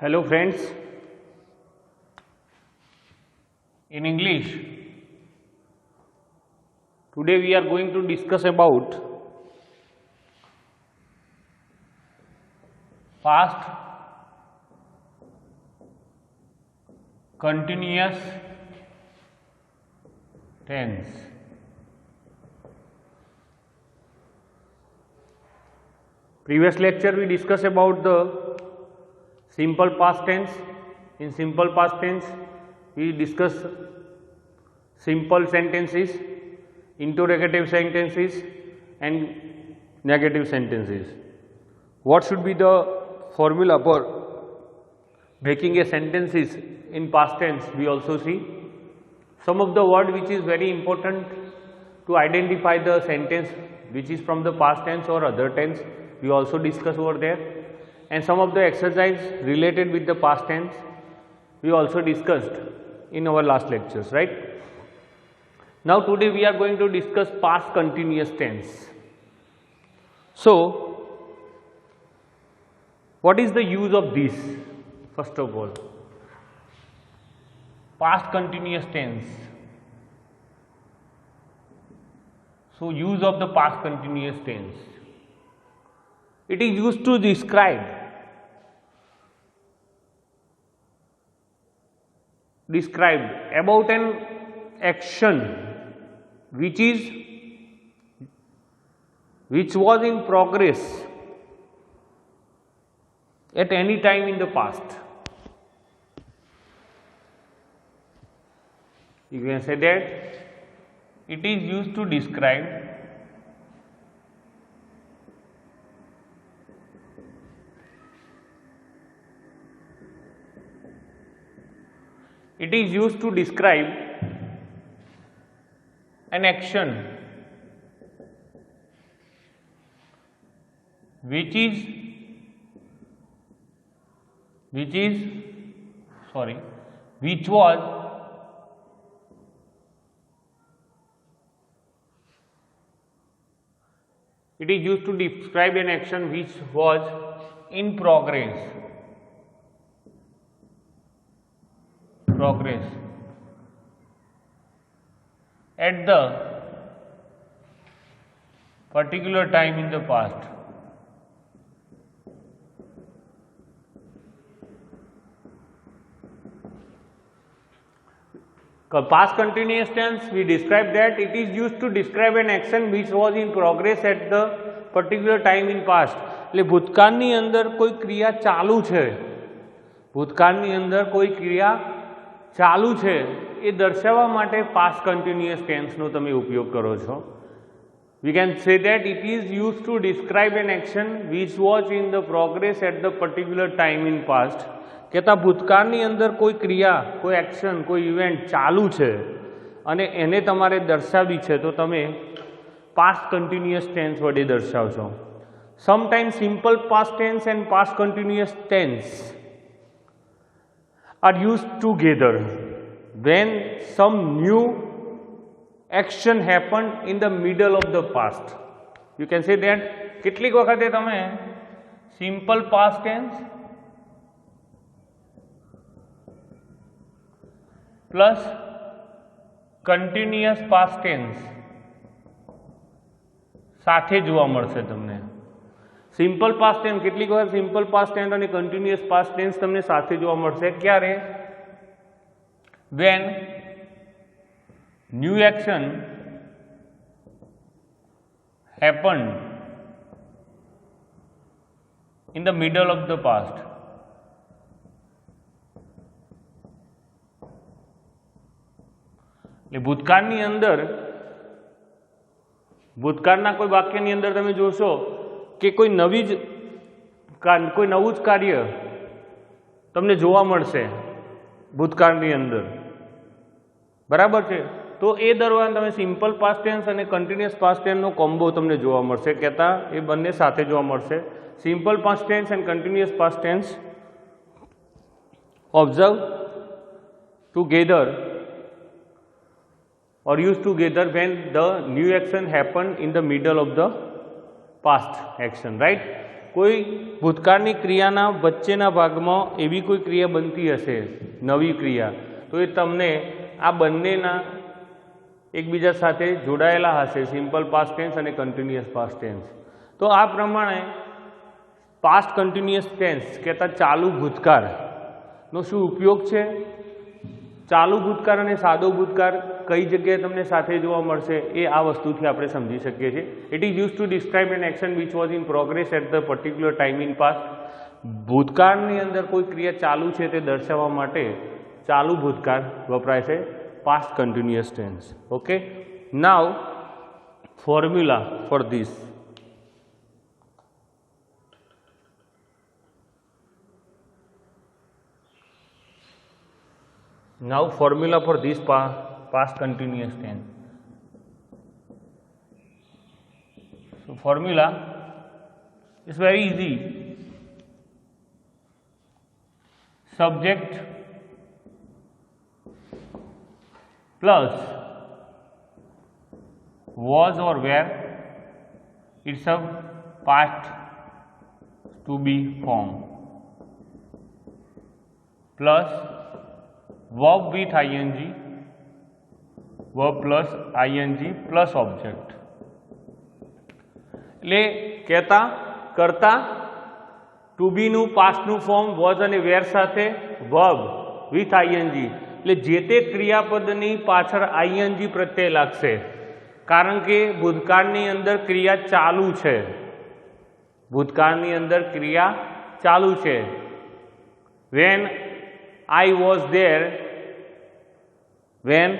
Hello friends, in English, today we are going to discuss about past continuous tense. Previous lecture we discussed about the simple past tense. In simple past tense we discuss simple sentences, interrogative sentences and negative sentences. What should be the formula for making a sentences in past tense we also see. Some of the word which is very important to identify the sentence which is from the past tense or other tense we also discuss over there, and some of the exercise related with the past tense we also discussed in our last lectures, right? Now today we are going to discuss past continuous tense. So what is the use of this? First of all, past continuous tense. So use of the past continuous tense. It is used to describe about an action which was in progress at any time in the past. You can say that it is used to describe an action which was in progress at the particular time in the past. Past continuous tense we describe that it is used to describe an action which was in progress at the particular time in past. એટલે ભૂતકાળની અંદર કોઈ ક્રિયા ચાલુ છે, એ દર્શાવવા માટે past continuous ટેન્સનો તમે ઉપયોગ કરો છો. We can say that it is used to describe an action which was in the progress at the particular time in past. કહેતા ભૂતકાળની અંદર કોઈ ક્રિયા, કોઈ એક્શન, કોઈ ઇવેન્ટ ચાલુ છે અને એને તમારે દર્શાવવી છે તો તમે પાસ્ટ કન્ટિન્યુઅસ ટેન્સ વડે દર્શાવશો. Sometimes simple past tense and past continuous tense are used together when some new action happened in the middle of the past. You can say that કેટલીક વખતે તમે simple past tense plus continuous past tense સાથે જોવા મળશે તમને. Simple past tense કેટલીક વાર simple past tense અને કન્ટિન્યુઅસ પાસ્ટ ટેન્સ તમને સાથે જોવા મળશે. ક્યારે? when new action happened in the middle of the past. એટલે ભૂતકાળની અંદર ભૂતકાળના કોઈ વાક્યની અંદર તમે જોશો કે કોઈ નવું જ કાર્ય તમને જોવા મળશે ભૂતકાળની અંદર, બરાબર છે? તો એ દરમિયાન તમે સિમ્પલ પાસ્ટ ટેન્સ અને કન્ટિન્યુઅસ પાસ્ટ ટેન્સનો કોમ્બો તમને જોવા મળશે. કહેતા એ બંને સાથે જોવા મળશે. Simple past tense and continuous past tense observe together or used together when the new action happened in the middle of the past action, right? કોઈ ભૂતકાળની ક્રિયાના વચ્ચેના ભાગમાં એવી કોઈ ક્રિયા બનતી હશે નવી ક્રિયા, તો એ તમને આ બંનેના એકબીજા સાથે જોડાયેલા હશે, સિમ્પલ પાસ્ટ ટેન્સ અને કન્ટિન્યુઅસ પાસ્ટ ટેન્સ. તો આ પ્રમાણે પાસ્ટ કન્ટિન્યુઅસ ટેન્સ કહેતા ચાલુ ભૂતકાળનો શું ઉપયોગ છે, ચાલુ ભૂતકાળ અને સાદો ભૂતકાળ કઈ જગ્યાએ તમને સાથે જોવા મળશે, એ આ વસ્તુથી આપણે સમજી શકીએ છીએ. It is use to describe an action which was in progress at the particular time in past. ભૂતકાળની અંદર કોઈ ક્રિયા ચાલુ છે તે દર્શાવવા માટે ચાલુ ભૂતકાળ વપરાય છે, past continuous tense. Okay, now formula for this. Now formula for this past continuous tense. So formula is very easy. Subject plus was or were, it's a past to be form, plus verb with ing, verb plus ing plus object. એટલે કહેતા કરતા to બીનું પાસ્ટનું form was અને વેર સાથે verb with ING, એટલે જે તે ક્રિયાપદની પાછળ ING પ્રત્યય લાગશે, કારણ કે ભૂતકાળની અંદર ક્રિયા ચાલુ છે, ભૂતકાળની અંદર ક્રિયા ચાલુ છે. When I was there, when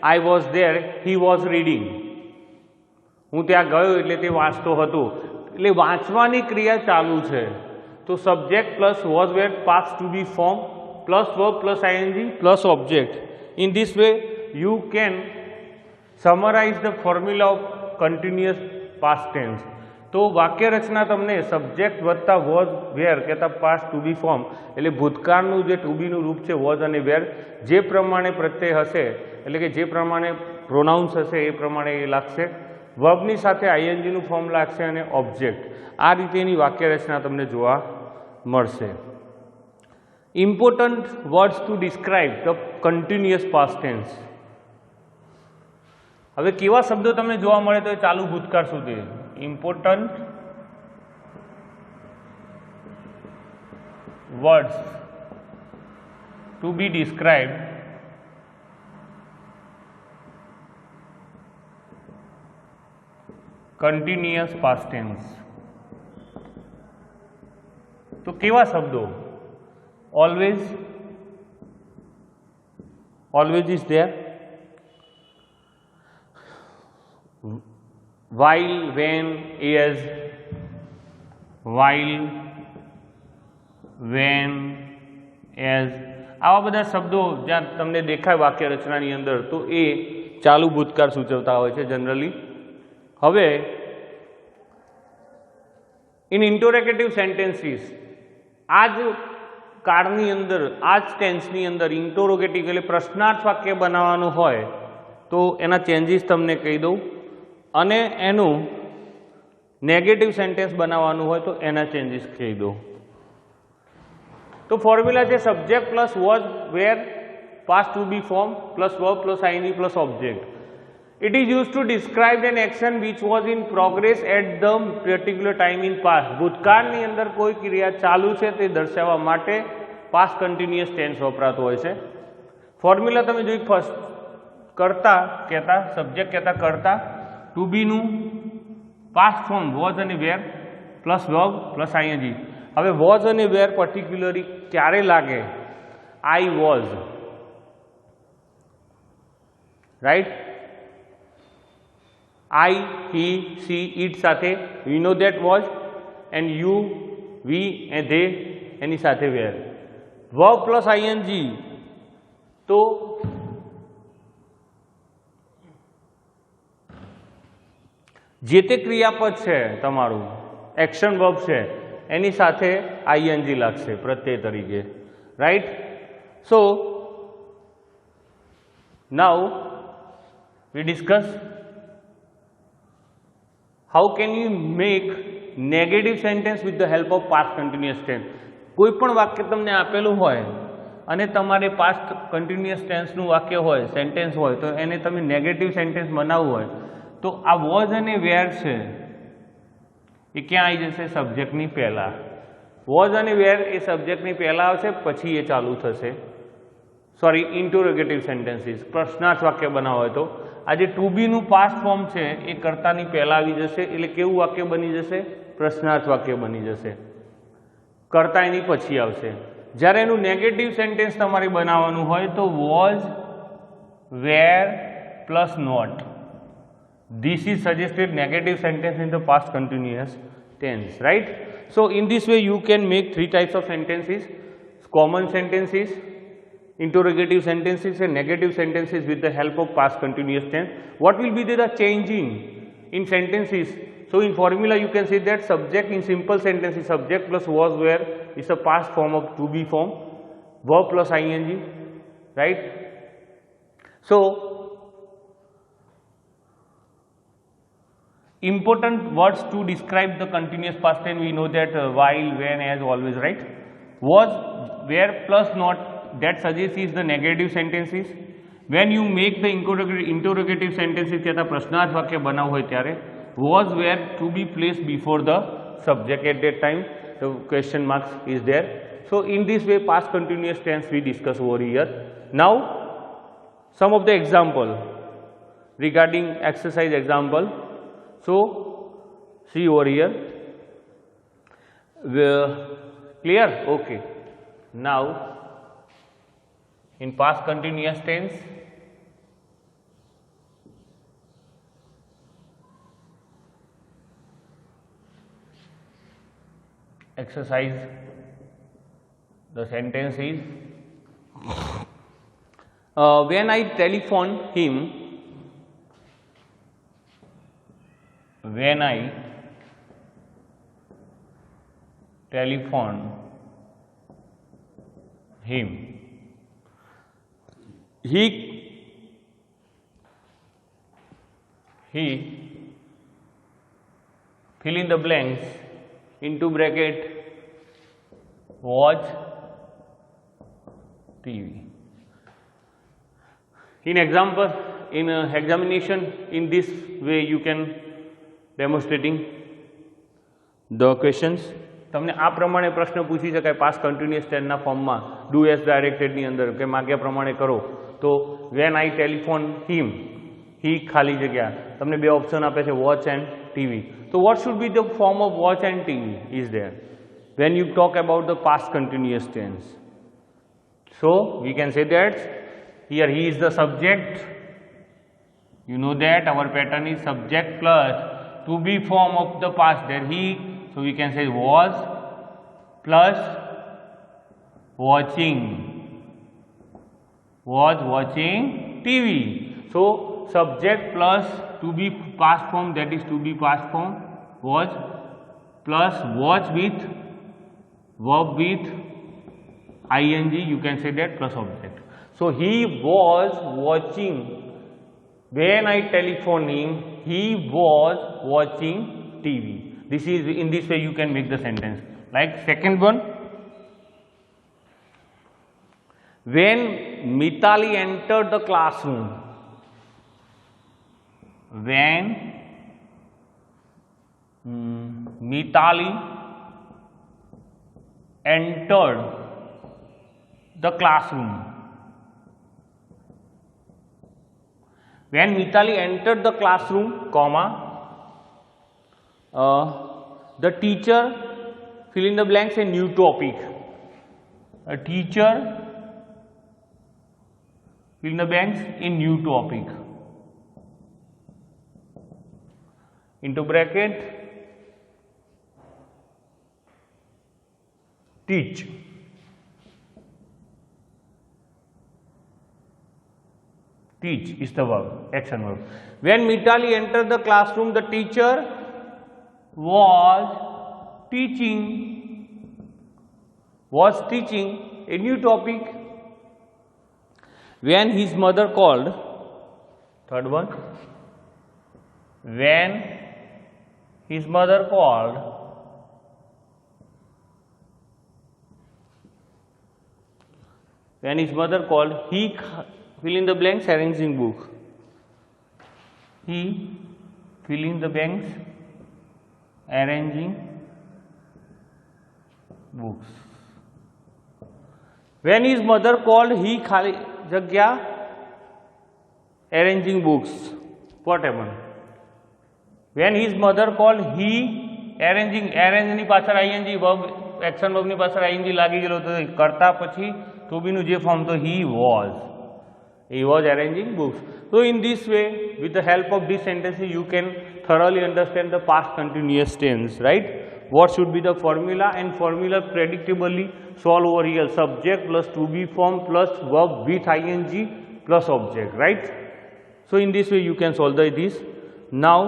I was there, he was reading. હું ત્યાં ગયો એટલે તે વાંચતો હતો, એટલે વાંચવાની ક્રિયા ચાલુ છે. તો subject plus was were past to be form plus verb plus ING plus object. In this way you can summarise the formula of continuous past tense. તો વાક્ય રચના તમને સબ્જેક્ટ વત્તા વોઝ વેર કહેતા પાસ્ટ ટુ બી ફોર્મ, એટલે ભૂતકાળનું જે two બીનું રૂપ છે was અને વેર, જે પ્રમાણે પ્રત્યય હશે એટલે કે જે પ્રમાણે પ્રોનાઉન્સ હશે એ પ્રમાણે એ લાગશે, વર્બની સાથે આઈએનજીનું ફોર્મ લાગશે અને ઓબ્જેક્ટ. આ રીતે એની વાક્ય રચના તમને જોવા મળશે. Important words to describe the continuous past tense. હવે કેવા શબ્દો તમને જોવા મળે તો એ ચાલુ ભૂતકાળ સુધી. Important words to be described continuous past tense. તો કેવા શબ્દો? always, always is there, while, when, as, while, when, as, આવા બધા શબ્દો જ્યાં તમને દેખાય વાક્ય રચનાની અંદર તો એ ચાલુ ભૂતકાળ સૂચવતા હોય છે જનરલી. હવે ઇન ઇન્ટરોગેટિવ સેન્ટેન્સીસ, આ જ કાળની અંદર આ જ ટેન્સની અંદર ઇન્ટરોગેટિવ એટલે પ્રશ્નાર્થ વાક્ય બનાવવાનું હોય તો એના ચેન્જીસ તમને કહી દઉં, અને એનું નેગેટિવ સેન્ટેન્સ બનાવવાનું હોય તો એના ચેન્જીસ કહી દઉં. તો ફોર્મ્યુલા છે subject plus was were past to be form plus verb plus ING plus object. It is use to describe an action which was in progress at the particular time in past. ભૂતકાળની અંદર કોઈ ક્રિયા ચાલુ છે તે દર્શાવવા માટે past continuous tense વપરાતો હોય છે. ફોર્મ્યુલા તમે જોઈ, ફર્સ્ટ કરતા કહેતા, સબ્જેક્ટ કહેતા કરતા, ટુ બીનું પાસ્ટ ફોર્મ વોઝ અને were plus verb plus I N G. હવે વોઝ અને વેર પર્ટિક્યુલરલી ક્યારે લાગે? I was, right. I, he, she, it સાથે we know that was, and you, we and they એની સાથે વેર. વર્બ પ્લસ આઈએનજી તો જે તે ક્રિયાપદ છે તમારું, એક્શન વર્બ છે, એની સાથે આઈએનજી લાગશે પ્રત્યય તરીકે, right. So now we discuss how can you make negative sentence with the help of past continuous tense. કોઈ પણ વાક્ય તમને આપેલું હોય અને તમારે પાસ્ટ કન્ટિન્યુઅસ ટેન્સનું વાક્ય હોય, સેન્ટેન્સ હોય, તો એને તમે નેગેટિવ સેન્ટેન્સ બનાવવું હોય તો આ વોઝ અને વેર છે એ ક્યાં આવી જશે? સબ્જેક્ટની પહેલાં. વોઝ અને વેર એ સબ્જેક્ટની પહેલાં આવશે, પછી એ ચાલુ થશે. સોરી, ઇન્ટરોગેટિવ સેન્ટેન્સીસ, પ્રશ્નાર્થ વાક્ય બનાવો હોય તો આ જે ટુ બીનું પાસ્ટ ફોર્મ છે એ કર્તાની પહેલાં આવી જશે, એટલે કેવું વાક્ય બની જશે? પ્રશ્નાર્થ વાક્ય બની જશે. કર્તા એની પછી આવશે. જ્યારે એનું નેગેટિવ સેન્ટેન્સ તમારે બનાવવાનું હોય તો was, were plus not. This is suggested negative sentence in the past continuous tense, right? So in this way you can make three types of sentences: common sentences, interrogative sentences, and negative sentences with the help of past continuous tense. What will be the changing in sentences? So in formula you can say that subject in simple sentence is subject plus was, were is a past form of to be form, verb plus ing, right? So important words to describe the continuous past tense, we know that while, when, as, always, right? Was, where plus not, that suggests is the negative sentences. When you make the interrogative sentences kehta prashnarth vakya banav hoy tyare was, where to be placed before the subject. At that time the question marks is there. So in this way past continuous tense we discuss over here. Now some of the example regarding exercise example. So see over here. Clear? Okay. Now in past continuous tense, exercise, the sentence is when I telephone him, when I telephone him, he fill in the blanks into bracket watch TV. In example, in examination, in this way you can demonstrating the questions. તમને આ પ્રમાણે પ્રશ્ન પૂછી શકાય past continuous ટેન્સના ફોર્મમાં do as ડાયરેક્ટેડની અંદર કે માગ્યા પ્રમાણે કરો તો વેન આઈ ટેલિફોન હિમ, ही ખાલી જગ્યા તમને બે ઓપ્શન આપે છે વોચ એન્ડ ટીવી. તો what should be the form of watch and TV is there when you talk about the past continuous tense? So we can say that here he is the subject. You know that our pattern is subject plus to be form of the past, there he, so we can say was plus watching TV. So subject plus to be past form, that is to be past form, was plus watch with verb with ing, you can say that plus object. So he was watching, when I telephoned him, he was watching TV. This is, in this way you can make the sentence. Like second one, when Mitali entered the classroom, when Mitali entered the classroom, when Mitali entered the classroom, comma, the teacher fill in the blanks, a new topic. A teacher fill in the blanks, a new topic. Into bracket teach. Teach is the verb, action verb. When Mitali entered the classroom, the teacher was teaching a new topic. When his mother called, third one, when his mother called, when his mother called, he fill in the blanks arranging book. He fill in the blanks arranging books. When his mother called, he खाली जगह arranging books. What happened? When his mother called, he arranging ની પાછળ ing verb action વર્બની પાછળ ing લાગી ગયેલો તો કરતા પછી to be નું જે ફોર્મ તો he was arranging books. So in this way, with the help of these sentences, you can thoroughly understand the past continuous tense, right? What should be the formula? And formula predictably solve over here: subject plus to be form plus verb with ing plus object, right? So in this way you can solve this. Now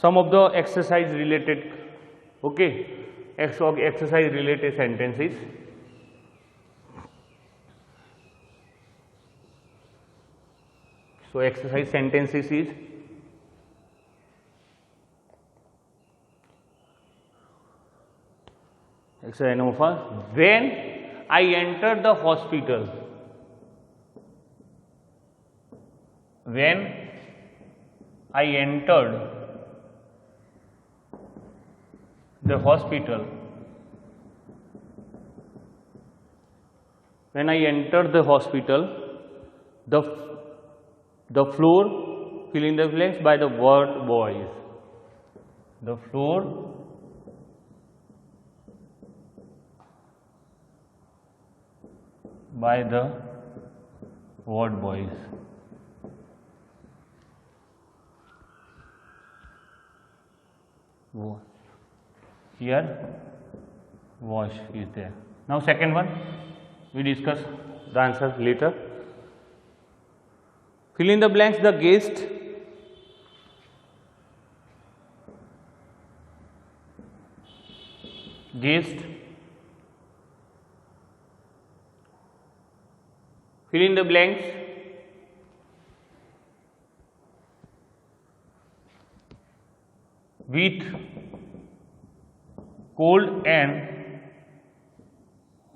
some of the exercise related, okay, exercise related sentences. So exercise sentences is exercise number 1. When I entered the hospital, when I entered the hospital, when I entered the hospital, the floor, fill in the blanks by the word boys. The floor by the word boys. Here wash is there. Now second one, we discuss the answer later. Fill in the blanks. The guest fill in the blanks with cold and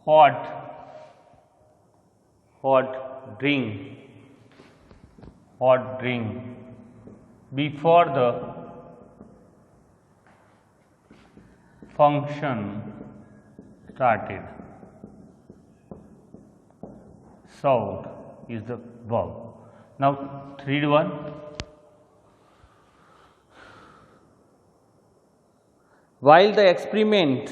hot drink before the function started. Served is the verb. Now read one. While the experiment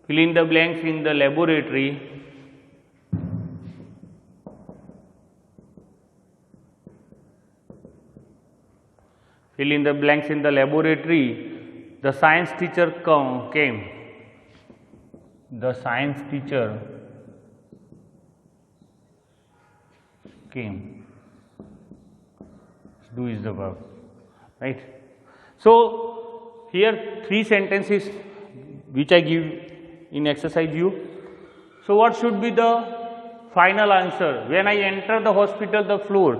fill in the blanks in the laboratory, fill in the blanks in the laboratory, the science teacher came. The science teacher came. Do is the verb, right? So here three sentences which I give in exercise U. So what should be the final answer? When I enter the hospital, the floor.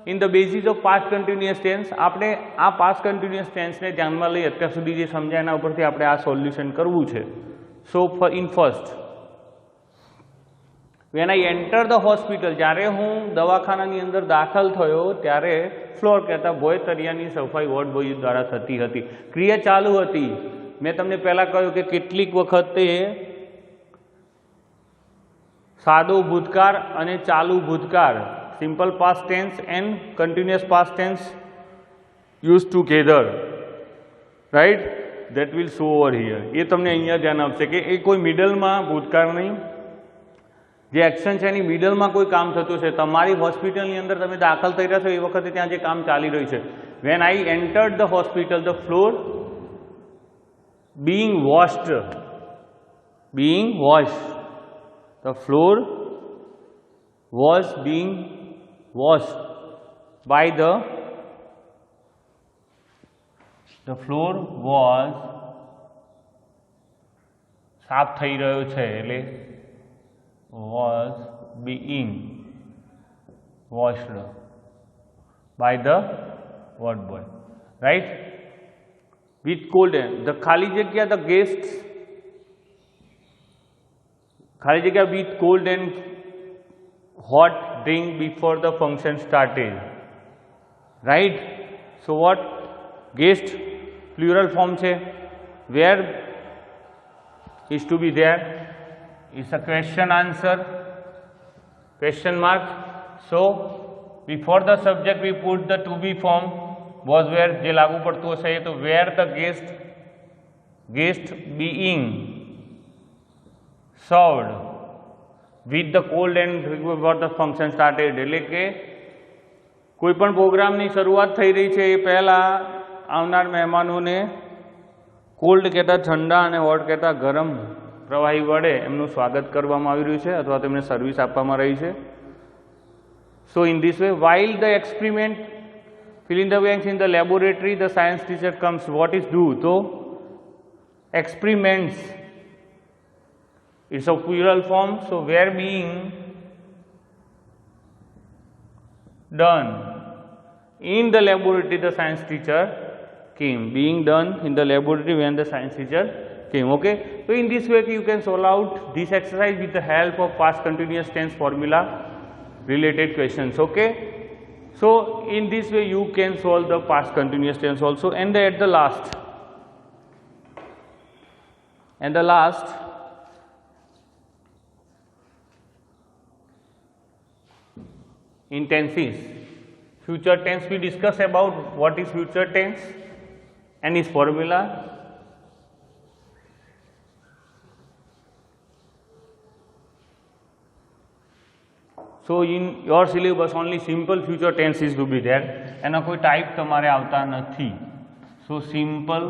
In the basis of past continuous tense, આપણે આ past continuous tense ને ધ્યાનમાં લઈ અત્યાર સુધી જે સમજાય એના ઉપરથી આપણે આ સોલ્યુશન કરવું છે. So in first, when I enter the hospital, જ્યારે હું દવાખાનાની અંદર દાખલ થયો ત્યારે ફ્લોર કહેતા ભોય તરિયાની સફાઈ વોર્ડ બોય દ્વારા થતી હતી. ક્રિયા ચાલુ હતી. મેં તમને પહેલા કહ્યું કે કેટલીક વખતે સાદો ભૂતકાળ અને ચાલુ ભૂતકાળ, simple past tense and continuous past tense used together, right? That will show over here. ये તમને અહીંયા ધ્યાન આપશે કે એ કોઈ મિડલમાં ભૂતકાળ નહીં, જે એક્શન છે એની મિડલમાં કોઈ કામ થતું છે. તમારી હોસ્પિટલની અંદર તમે દાખલ થઈ રહ્યા છો એ વખતે ત્યાં જે કામ ચાલી રહ્યું છે. When I entered the hospital, the floor being washed, the floor was being washed by the floor was સાફ થઈ રહ્યો છે એટલે was being washed by the word boy, right? With cold air, the ખાલી જગ્યા the guests, ખાલી જગ્યા with cold and hot drink before the function started, right? So what? Guest plural form છે, where is to be there, is a question answer, question mark. So before the subject we put the to be form, was where જે લાગુ પડતું હશે તો where the guest being served with the cold and before the function started, એટલે કે કોઈ પણ પ્રોગ્રામની શરૂઆત થઈ રહી છે એ પહેલા આવનાર મહેમાનોને કોલ્ડ કહેતા ઠંડા અને હોટ કહેતા ગરમ પ્રવાહી વડે એમનું સ્વાગત કરવામાં આવી રહ્યું છે અથવા તેમને સર્વિસ આપવામાં રહી છે. સો in this way while the experiment fill in the blanks in the laboratory the science teacher comes, what is do? So experiments, it's a plural form, so where being done in the laboratory the science teacher came, being done in the laboratory when the science teacher came. Okay, so in this way you can solve out this exercise with the help of past continuous tense formula related questions. Okay, so in this way you can solve the past continuous tense also. And at the last in tenses, future tense, we discuss about what is future tense and its formula. So in your syllabus only simple future tenses will be there, એના કોઈ type તમારે આવતા નથી. So simple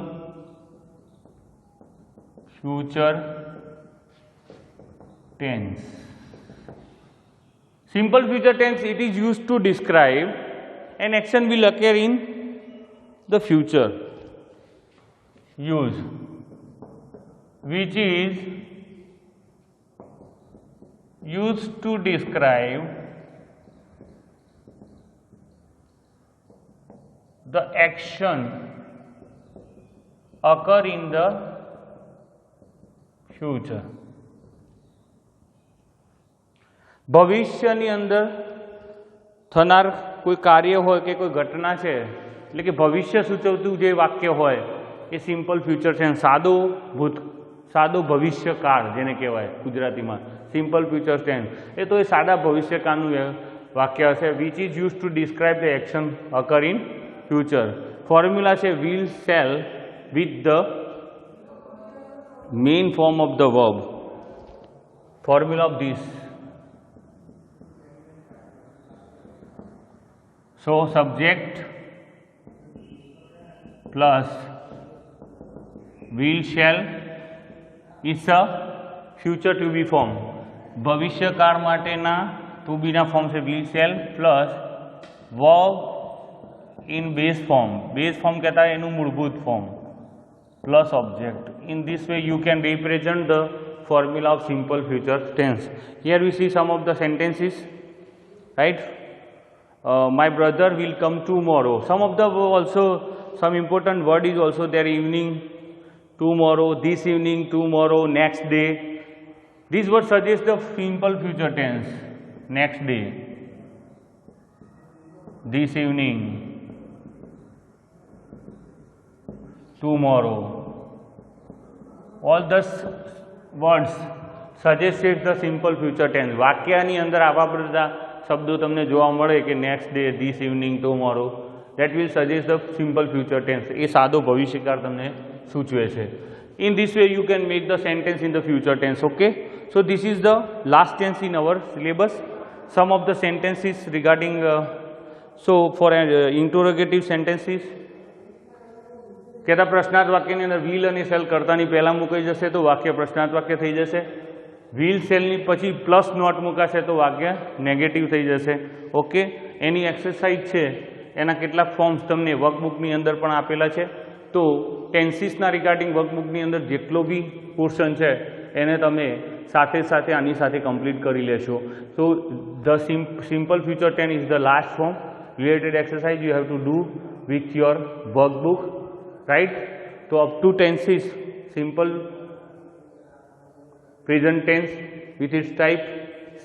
future tense. Simple future tense, it is used to describe an action will occur in the future. Use which is used to describe the action occur in the future. ભવિષ્યની અંદર થનાર કોઈ કાર્ય હોય કે કોઈ ઘટના છે એટલે કે ભવિષ્ય સૂચવતું જે વાક્ય હોય એ સિમ્પલ ફ્યુચર છે. સાદો ભવિષ્યકાળ જેને કહેવાય ગુજરાતીમાં સિમ્પલ ફ્યુચર ટેન્સ, એ તો એ સાદા ભવિષ્યકાળનું વાક્ય હશે. Which is use to describe the action occur in future. Formula છે will shall with the main form of the verb. Formula of this, so subject plus will shall is a future to be form. ભવિષ્યકાળ માટેના two બીના form છે will shall plus verb in base form. Base form કહેતા એનું મૂળભૂત form plus object. In this way you can represent the formula of simple future tense. Here we see some of the sentences, right? My brother will come tomorrow. Some of the also some important word is also there. Evening, tomorrow, this evening, tomorrow, next day. These words suggest the simple future tense. Next day, this evening, tomorrow. All the words suggest the simple future tense. વાક્યની અંદર આવા બધા શબ્દો તમને જોવા મળે કે next day, this evening, tomorrow, that will suggest the simple future tense. એ સાદો ભવિષ્યકાળ તમને સૂચવે છે. In this way you can make the sentence in the future tense. Okay, so this is the last tense in our syllabus. Some of the sentences regarding so for interrogative sentences કહેતા પ્રશ્નાર્થ વાક્યની અંદર will અને shell કરતાની પહેલાં મૂકાઈ જશે તો વાક્ય પ્રશ્નાર્થ વાક્ય થઈ જશે. વિલ સેલની પછી પ્લસ નોટ મૂકાશે તો વાક્ય નેગેટિવ થઈ જશે. ઓકે, એની એક્સરસાઇઝ છે, એના કેટલાક ફોર્મ્સ તમને વર્કબુકની અંદર પણ આપેલા છે. તો ટેન્સીસના રિગાર્ડિંગ વર્કબુકની અંદર જેટલો બી પોર્શન છે એને તમે સાથે સાથે આની સાથે કમ્પ્લીટ કરી લેશો. So the simple future tense is the last form. Related exercise you have to do with your workbook, right. તો up to tenses, simple present tense with its type,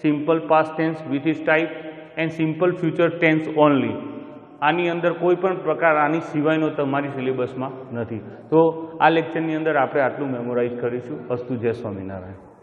simple past tense with its type and simple future tense only. આની અંદર કોઈ પણ પ્રકાર આની સિવાયનો તમારી સિલેબસમાં નથી. તો આ લેક્ચરની અંદર આપણે આટલું મેમોરાઇઝ કરીશું. અસ્તુ. જય સ્વામિનારાયણ.